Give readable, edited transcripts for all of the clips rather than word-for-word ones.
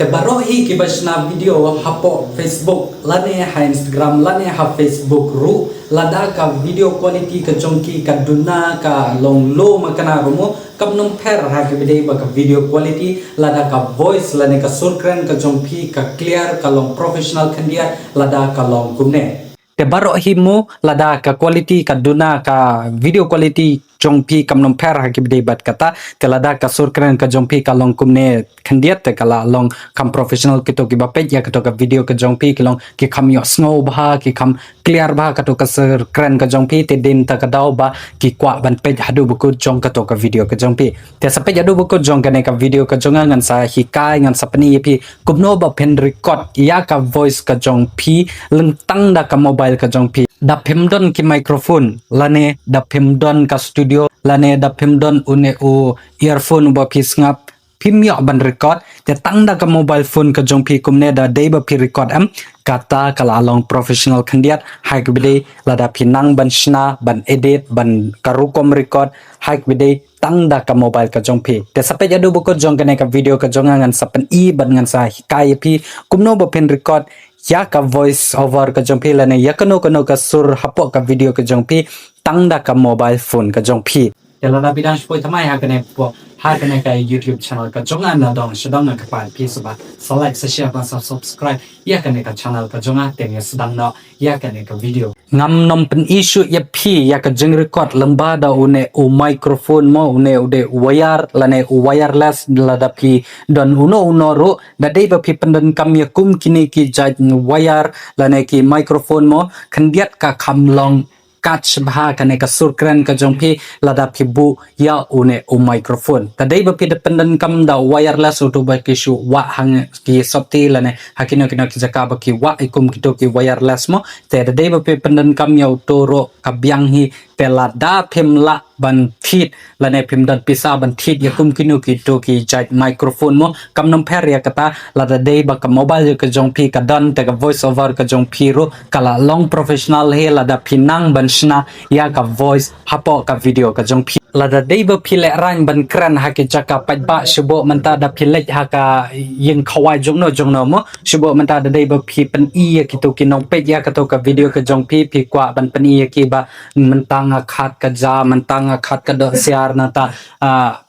Terbaru hi kibas na video hapo Facebook lane ha Instagram lane ha Facebook ru lada ka video quality ka jongki ka duna ka long low makana rumo kam nong per ha ke ba ka video quality lada ka voice lane ka surkren ka jongpi ka clear ka long professional kandia lada ka long kumne terbaru hi mo lada ka quality ka duna ka video quality jongpi kam nong per ha ke bat kata telada ka surkren ka jongpi ka long kumne kandiat te kala long kam professional kito ki bapet ya kito ka video ka jongpi ki long ki kam yo snow bha ki kam clear bha kato ka ser kren ka jongpi te din ta ka dau ba ki kwa ban pej hadu buku jong kato ka video ka jongpi te sa pej hadu buku jong ka ne ka video ka jonga ngan sa hikai ngan sa pani pi kumno ba pen record ya ka voice ka jongpi leng tang da ka mobile ka jongpi da pemdon ki microphone lane da pemdon ka studio lane da pemdon une u earphone ba pi ngap pimyo ban record te tangda ka mobile phone ka jongpi kumne da deba pi record am kata kala long professional kandiat hai kubide lada pinang ban shna ban edit ban karukom record hai kubide tangda ka mobile ka jongpi te sape jadu buko jong kane ka video ka jongangan sapen i ban ngan sa hikai pi kumno ba pen record ya ka voice over ka jongpi lane ya kano ka sur hapok ka video ka jongpi tangda ka mobile phone ka jongpi lada bidang spoi tamai ha kane po ha kane ka YouTube channel ka jonga na dong sedang na ka pi suba like share ba subscribe ya kane ka channel ka jonga teng sedang no ya kane ka video ngam nom pen issue ya pi ya ka jeng record lamba da une u microphone mo une ude wire lane u wireless lada pi don uno ro da dei ba pi pendan kam ya kum kini ki jaj wire lane ki microphone mo khandiat ka kham long catch bha kane ka surkran ka jongpi lada phibu ya une u microphone tadai ba pi dependent kam da wireless auto ba ki shu wa hang ki sopti lane hakino kino ki jaka ba ki wa ikum kito ki wireless mo te tadai ba pi dependent kam ya auto ro ka byang hi te lada phimla ban thit lane phim dan pisa ban thit ya kum kino ki to ki jai microphone mo kam nam pher ya kata lada dei ba ka mobile ka jongpi ka dan te ka voice over ka jongpi ro kala long professional he lada pinang ban shna ya ka voice hapo ka video ka jongpi lada dei ba phile rang ban kran ha ke jaka pat ba shubo manta da phile ha ka yin khawai jongno mo shubo manta da dei ba phi pen i ya ki to ki nong pe ya ka to ka video ka jongpi phi kwa ban pen i ya ki ba mentang khat ka ja mentang khat ka do siar na ta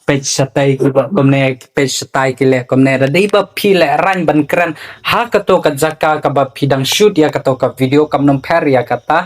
page satai ki ba komne page satai ki le komne da dei ba phi le rang ban kran ha ka to ka jaka ka ba phidang shoot ya ka to ka video kam nong pher ya kata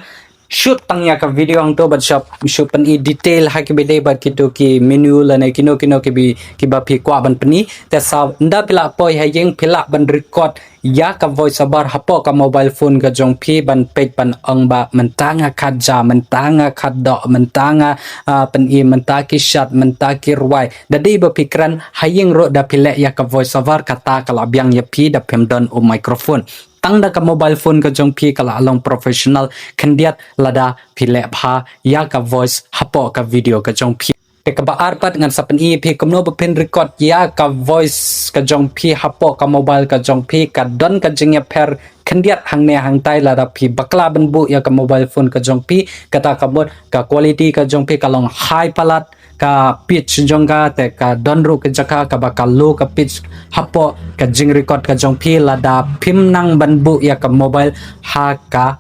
shoot tang ya ka video ang to ba shop shoot pan i detail ha ki bede ba kito ki menu la ne kino ki bi ki ba phi kwa ban pani te sa nda pila poi ha yeng pila ban record ya ka voice over hapo ka mobile phone ka jong phi ban page pan ang ba mentanga khat ja mentanga khat do mentanga pan i menta ki shot menta ki rwai da dei ba pikran ha yeng ro da pile ya ka voice over kata kala byang ya phi da phem don o microphone tangda ka mobile phone ka jong phi kala along professional khandiat lada phile bha ya ka voice hapo ka video ka jong phi te ka ba arpat ngan sapen i phi komno ba pen record ya ka voice ka jong phi hapo ka mobile ka jong phi ka don ka jingya per khandiat hang ne hang tai lada phi bakla ban bu ya ka mobile phone ka jong phi kata ka bot ka quality ka jong phi ka long high palat ka pitch jongga te ka donru ke jaka ka bakal low ka pitch hapo ka jing record ka jong phi lada phim nang banbu ya ka mobile ha ka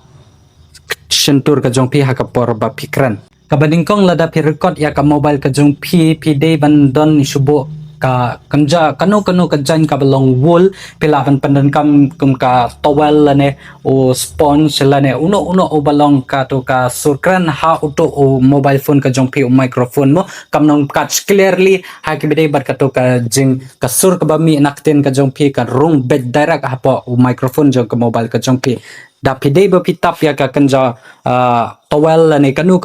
sentur ka jong phi ha ka por ba pikran ka badingkong lada phi record ya ka mobile ka jong phi de ban don subo ka kanja kano ka jan ka belong wool pila pan pandan kam ka towel lane o sponge lane uno o balong ka to ka surkran ha uto o mobile phone ka jongpi o microphone mo kam nong catch clearly ha ki bide bat ka to ka jing ka sur ka ba mi nakten ka jongpi ka rung bed direct ha po o microphone jong ka mobile ka jongpi da pide ba pitap ya ka kanja towel lane kanu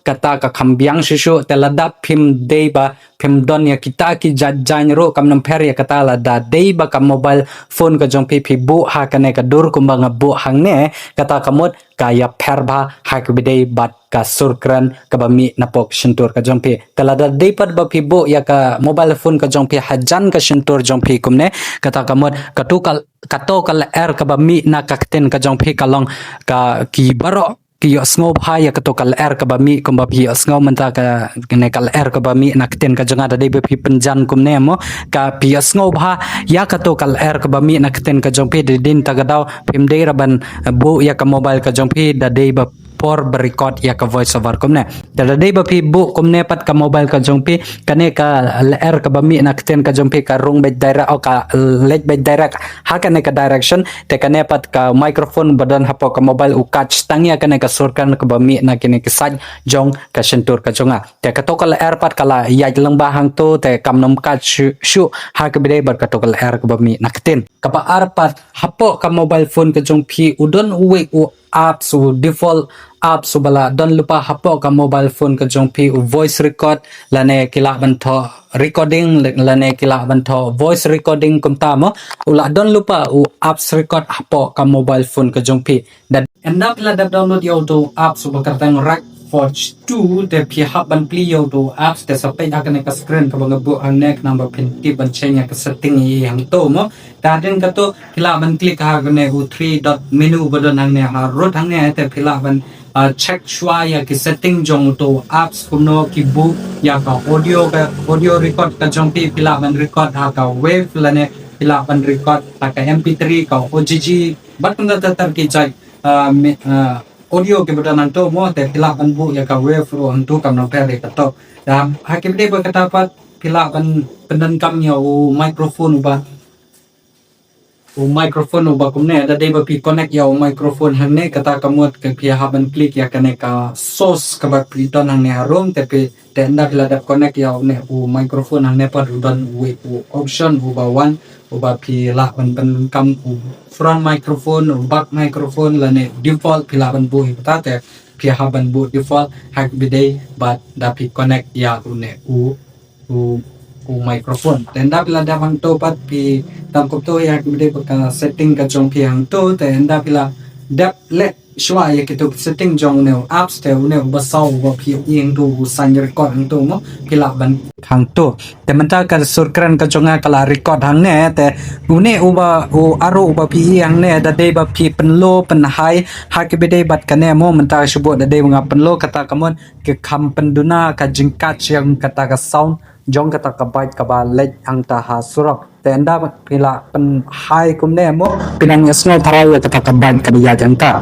kata ka khambyang shishu telada phim deba phim don ya kita ki jan ro kam nam pher ya kata la da deba ka mobile phone ka jong pi bu ha kane ka dur kumbang bu hang ne kata kamot ka ya pher ba ha ku bidei bat ka surkran ka ba mi napok shentur ka jong pi telada depat ba pi bu ya ka mobile phone ka jong pi hajan ka shentur jong pi kumne kata kamot katukal kato kal er ka ba mi na kakten ka jong pi kalong ka ki baro kiyo sngo bha ya kato kal er ka bami kum ba kiyo sngo menta ka ne kal er ka bami nak ten ka jonga da dei ba pi penjan kum ne mo ka kiyo sngo bha ya kato kal er ka bami nak ten ka jong pi de din ta ga daw pim dei raban bu ya ka mobile ka jong pi da dei ba por record ya ka voice over kum ne da dei ba pi bu kum ne pat ka mobile ka jong pi kane ka er ka bami nak ten ka jong pi ka rung be direct o ka lek be direct ha kane ka direction te kane pat ka microphone badan hapo ka mobile u catch tangya kane ka surkan ka bami na kine ka saj jong ka sentur ka jonga te ka to ka er pat kala ya lang ba hang to te kam nom catch shu ha ka bide bar ka to ka er ka bami nak ten ka pa ar pat hapo ka mobile phone ka jong pi udon uwe u app so default app so bala don lupa hapo ka mobile phone ka jong pi voice record lane kila banto recording lane kila banto voice recording kum tamo ula don lupa apps record hapo ka mobile phone ka jong pi dan enda pila dap download yo to app so bakartang rack Forge 2 te pi haban pli yo to apps te sampai akan ka screen ka bang bu ang nek number pinti ban chenya ka setting yi hang to mo dadin ka to pila ban click ha ne u 3 dot menu badon hang ne ha rot hang ne te pila ban check shwa ya ki setting jong to apps kuno ki bu ya ka audio record ka jong pi pila ban record ha ka wave lane pila ban record ha ka mp3 ka ogg bat kun ta tar ki jai audio ke badanan to mo te pila ban bu ya ka wave ro antu kam no pere ka to da hakim de ba kata pat pila ban pendan kam ya microphone microphone ba kumne da de ba pi connect ya microphone hanne kata kamot ke pi haban click ya kane ka source ka ba pi don hanne harom te pe te nda pila da connect ya ne microphone hanne pa don we option ba one ba pi la ban kam front microphone back microphone lane default pila ban bu ta te pi haban bu default hak bidai but da pi connect ya ne microphone tenda pila da bang to pat pi tam ko to ya bidai ka setting ka jong pi hang to tenda pila dap let shwa ya kitu setting jong ne apps te ne ba saw ba pi yeng tu san record hang to mo pila ban hang to te menta ka surkran ka jonga kala record hang ne te une uba aro uba pi hang ne da dei ba pi pen low pen high ha ke bidai bat ka ne mo menta shubot da dei nga pen low kata kamon ke kam penduna ka jingkat yang kata ka sound jong kata ka byte ka ba let ang ta ha surok tenda pila pen high kum ne mo pinang small tharai kata ka byte ka ya jangka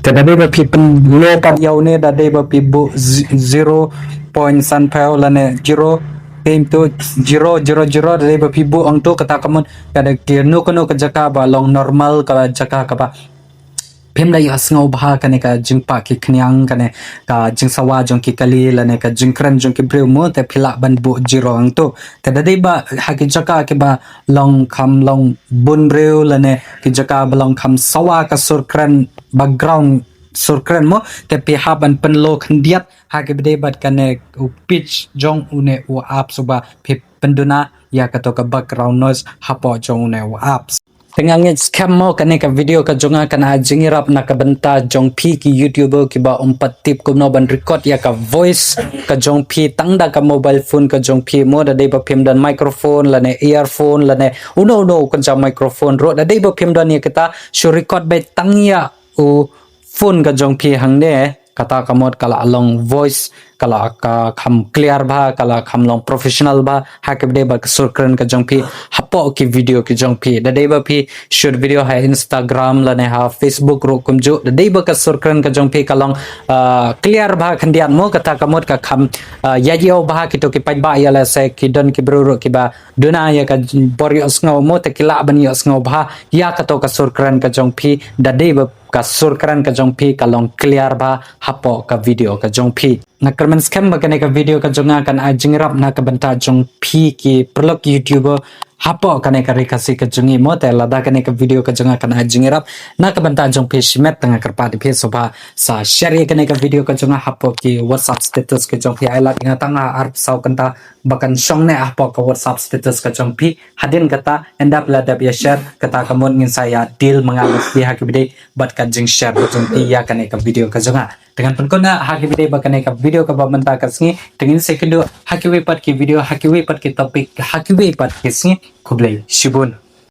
te da ba pi pen low pa yaw ne da ba pi bu 0.5 lane 0 aim to 000 da ba pi bu ang to kata kamon kada kirno kono ka jaka ba long normal ka jaka ka ba pem dai asngau bha kane ka jingpa ki khnyang kane ka jingsawa jong ki kali lane ka jingkran jong ki breu mo te phila ban bu jiro ang to te da dei ba ha ki jaka ke ba long kham long bun breu lane ki jaka ba long kham sawa ka surkran background surkran mo te pi ha ban pen lo khandiat ha ki dei bat kane pitch jong une u app so ba phi penduna ya ka to ka background noise hapo jong une u apps Tengah scam mo kane ka video ka jonga kana jingirap na kabenta jong pi ki YouTuber ki ba tip ko no ban record ya ka voice ka jong pi tangda ka mobile phone ka jong pi mo da dei ba pim dan microphone lane earphone lane uno kan ja microphone ro da dei ba pim dan ya kita show record by tangya phone ka jong pi hang ne kata kamot kala along voice kala ka kham clear ba kala kham long professional ba hakib de ba surkran ka jong pi hapo ki video ki jong pi da de ba pi shoot video ha Instagram la ne ha Facebook ro kum jo da de ba ka surkran ka jong pi kalong clear ba khandian mo kata kamot ka kham ya yo ba ki to ki pai ba ya la se ki don ki bro ro ki ba duna ya ka bori osngau mo te kila ban yo osngau ba ya ka to ka surkran ka jong pi da de ba ka surkran ka jong pi kalong clear ba hapo ka video ka jong pi na kermen scam ba ka video ka jonga kan a jingrap na ka banta jong pi ki prolog YouTuber hapo ka rekasi ka jongi mo te lada ka video ka jonga kan a jingrap na ka banta jong pi shimet tanga karpa di pi soba sa share ka video ka jonga hapo ki WhatsApp status ka jong pi ai la tinga tanga arp sau kanta bakan shong ne hapo ka WhatsApp status ka jong pi hadin kata endap la da ya share kata kamun ngin saya deal mengalas di hakibide bat ka jing share jong pi ya ka video ka jonga dengan penkona hakibide ba ka video ka ba manta ka singi dengan sekindo hakiwe pat ki video hakiwe pat ki topik hakiwe pat ki singi kublai shibun